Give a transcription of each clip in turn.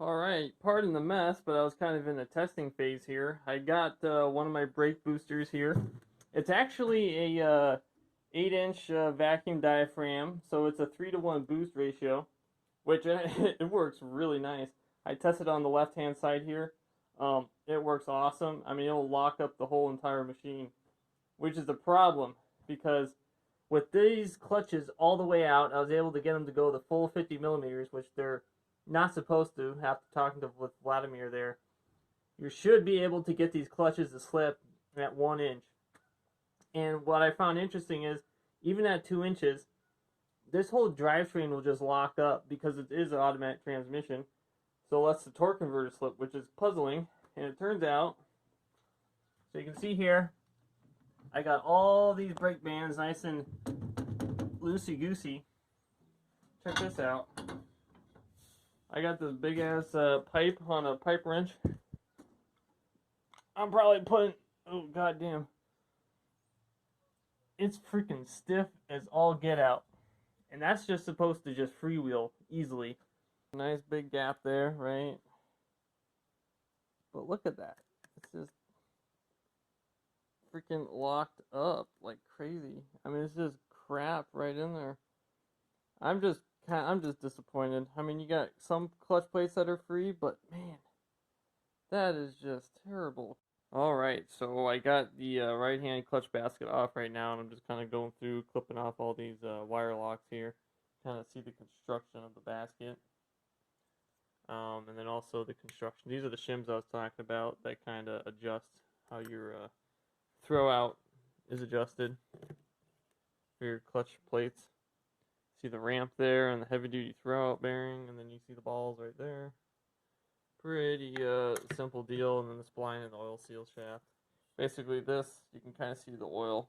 Alright, pardon the mess, but I was kind of in a testing phase here. I got one of my brake boosters here. It's actually a 8-inch vacuum diaphragm, so it's a 3-to-1 boost ratio, which it works really nice. I tested on the left-hand side here. It works awesome. I mean, it'll lock up the whole entire machine, which is a problem because with these clutches all the way out, I was able to get them to go the full 50 millimeters, which they're not supposed to. After talking with Vladimir there, you should be able to get these clutches to slip at 1 inch. And what I found interesting is, even at 2 inches, this whole drivetrain will just lock up because it is an automatic transmission. So it lets the torque converter slip, which is puzzling. And it turns out, so you can see here, I got all these brake bands nice and loosey-goosey. Check this out. I got this big ass pipe on a pipe wrench. I'm probably putting, oh goddamn, it's freaking stiff as all get out, and that's just supposed to just freewheel easily. Nice big gap there, right? But look at that, it's just freaking locked up like crazy. I mean, it's just crap right in there. I'm just disappointed. I mean, you got some clutch plates that are free, but man, that is just terrible. Alright, so I got the right-hand clutch basket off right now, and I'm just kind of going through, clipping off all these wire locks here. Kind of see the construction of the basket. And then also the construction. These are the shims I was talking about that kind of adjust how your throw out is adjusted for your clutch plates. See the ramp there and the heavy duty throw out bearing, and then you see the balls right there. Pretty simple deal. And then the spline and the oil seal shaft. Basically this, you can kind of see the oil,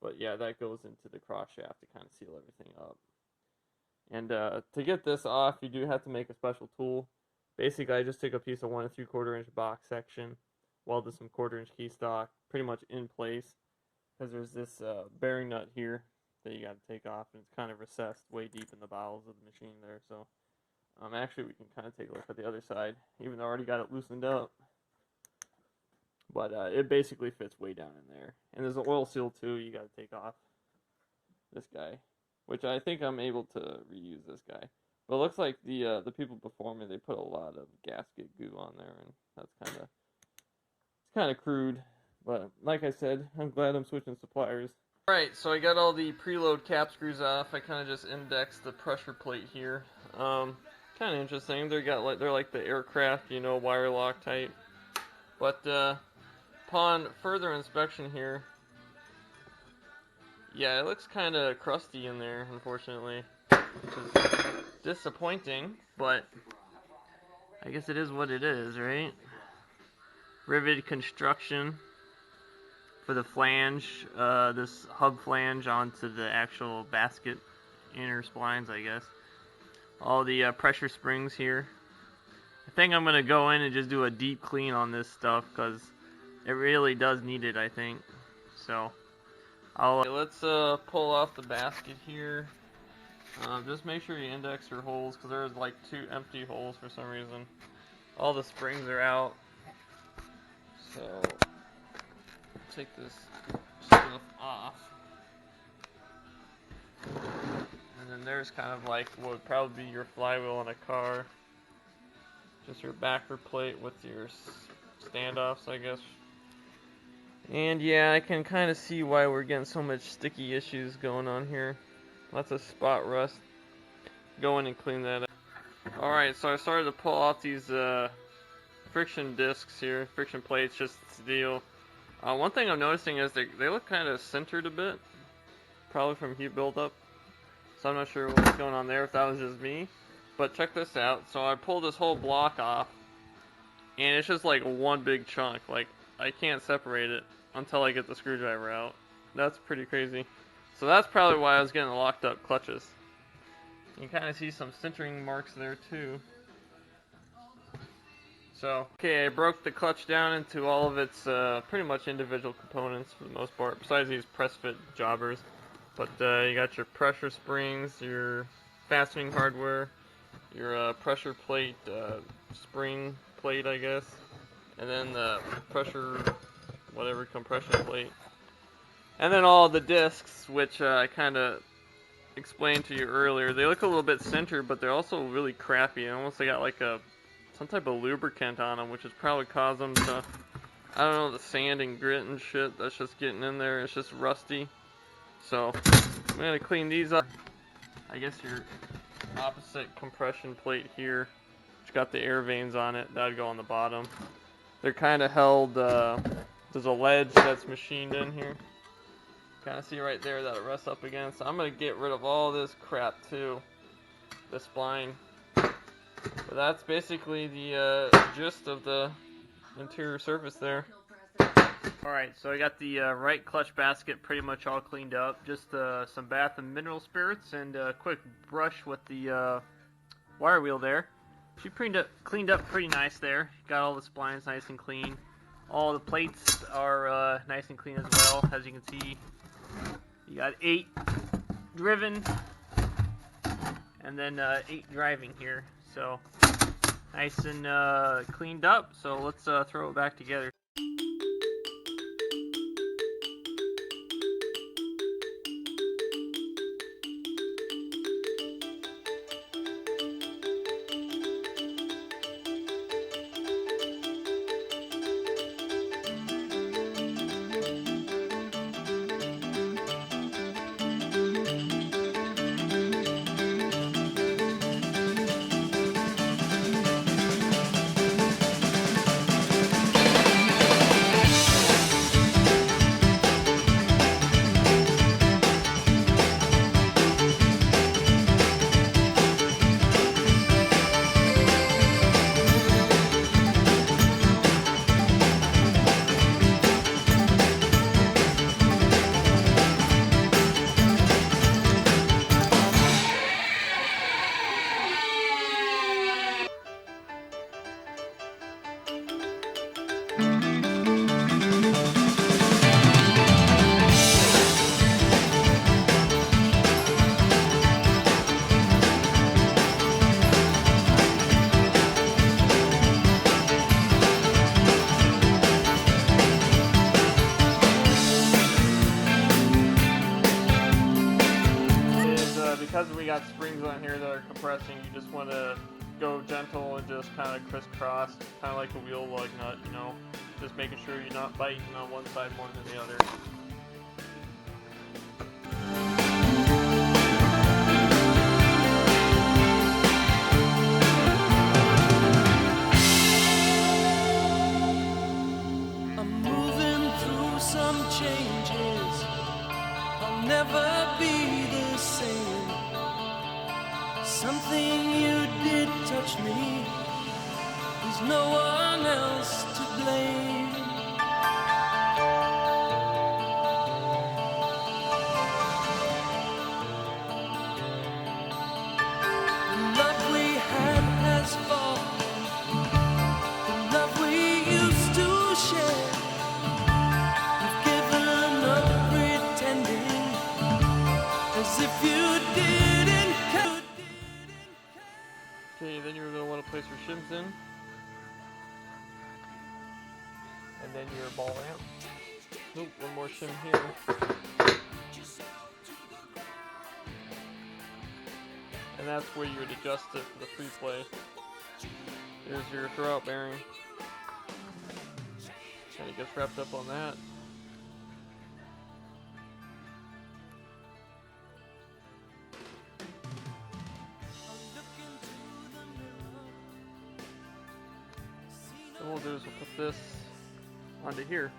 but yeah, that goes into the cross shaft to kind of seal everything up. And to get this off, you do have to make a special tool. Basically, I just took a piece of 1 3/4 inch box section, welded some 1/4 inch key stock pretty much in place, because there's this bearing nut here that you got to take off, and it's kind of recessed way deep in the bowels of the machine there. So actually, we can kind of take a look at the other side, even though I already got it loosened up. But it basically fits way down in there. And there's an oil seal too. You got to take off this guy, which I think I'm able to reuse this guy. But it looks like the people before me, they put a lot of gasket goo on there, and that's kind of crude. But like I said, I'm glad I'm switching suppliers. Alright, so I got all the preload cap screws off. I kind of just indexed the pressure plate here. Kind of interesting. They're like the aircraft, you know, wire lock type. But upon further inspection here, yeah, it looks kind of crusty in there, unfortunately, which is disappointing, but I guess it is what it is, right? Rivet construction for the flange, this hub flange onto the actual basket inner splines, I guess. All the pressure springs here. I think I'm going to go in and just do a deep clean on this stuff, because it really does need it, I think. So let's pull off the basket here. Just make sure you index your holes, because there's like 2 empty holes for some reason. All the springs are out. So take this stuff off. And then there's kind of like what would probably be your flywheel in a car. Just your backer plate with your standoffs, I guess. And yeah, I can kind of see why we're getting so much sticky issues going on here. Lots of spot rust. Go in and clean that up. Alright, so I started to pull off these friction discs here, friction plates, just steel. One thing I'm noticing is they look kind of centered a bit. Probably from heat buildup. So I'm not sure what's going on there, if that was just me. But check this out. So I pulled this whole block off, and it's just like one big chunk. Like, I can't separate it until I get the screwdriver out. That's pretty crazy. So that's probably why I was getting locked up clutches. You can kind of see some sintering marks there too. So, okay, I broke the clutch down into all of its pretty much individual components for the most part, besides these press fit jobbers. But you got your pressure springs, your fastening hardware, your pressure plate, spring plate, I guess, and then the pressure, whatever, compression plate, and then all the discs, which I kind of explained to you earlier. They look a little bit centered, but they're also really crappy. Almost they got like some type of lubricant on them, which has probably caused them to, I don't know, the sand and grit and shit that's just getting in there. It's just rusty. So I'm gonna clean these up. I guess your opposite compression plate here, it's got the air veins on it. That'd go on the bottom. They're kind of held. There's a ledge that's machined in here. Kind of see right there that it rests up against. So I'm gonna get rid of all this crap too. The spline. But that's basically the gist of the interior surface there. Alright, so I got the right clutch basket pretty much all cleaned up. Just some bath and mineral spirits and a quick brush with the wire wheel there. She cleaned up pretty nice there. Got all the splines nice and clean. All the plates are nice and clean as well. As you can see, you got 8 driven and then 8 driving here. So nice and cleaned up. So let's throw it back together. Because we got springs on here that are compressing, you just want to go gentle and just kind of crisscross, kind of like a wheel lug nut, you know, just making sure you're not biting on one side more than the other. I'm moving through some changes. I'll never be the same. Something you did touch me. There's no one else to blame. The love we had has fallen. The love we used to share. You've given up pretending as if you didn't care. Okay, then you're going to want to place your shims in. And then your ball amp. Nope, one more shim here. And that's where you would adjust it for the free play. Here's your throwout bearing. Kind of gets wrapped up on that. So what we'll do is we'll put this onto here.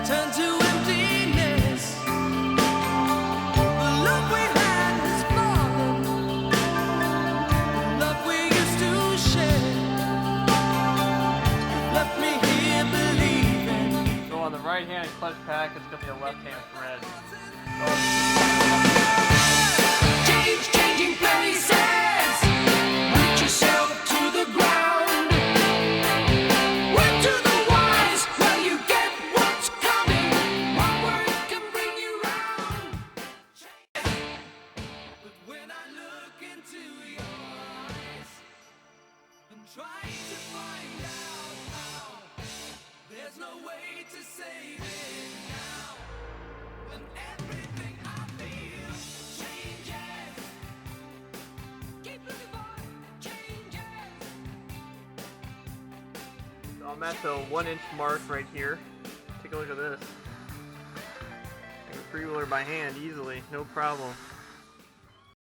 Turn to emptiness. The love we had has fallen. The love we used to share. Left me here believing. So on the right hand clutch pack, it's going to be a left hand thread. Changing places. Root yourself to the ground. Word to the wise. Well, you get what's coming. One word can bring you round. The there's no way to save it now. When everything I feel changes. Keep looking for changes. So I'm at the 1 inch mark right here. Take a look at this. I can freewheeler by hand easily, no problem.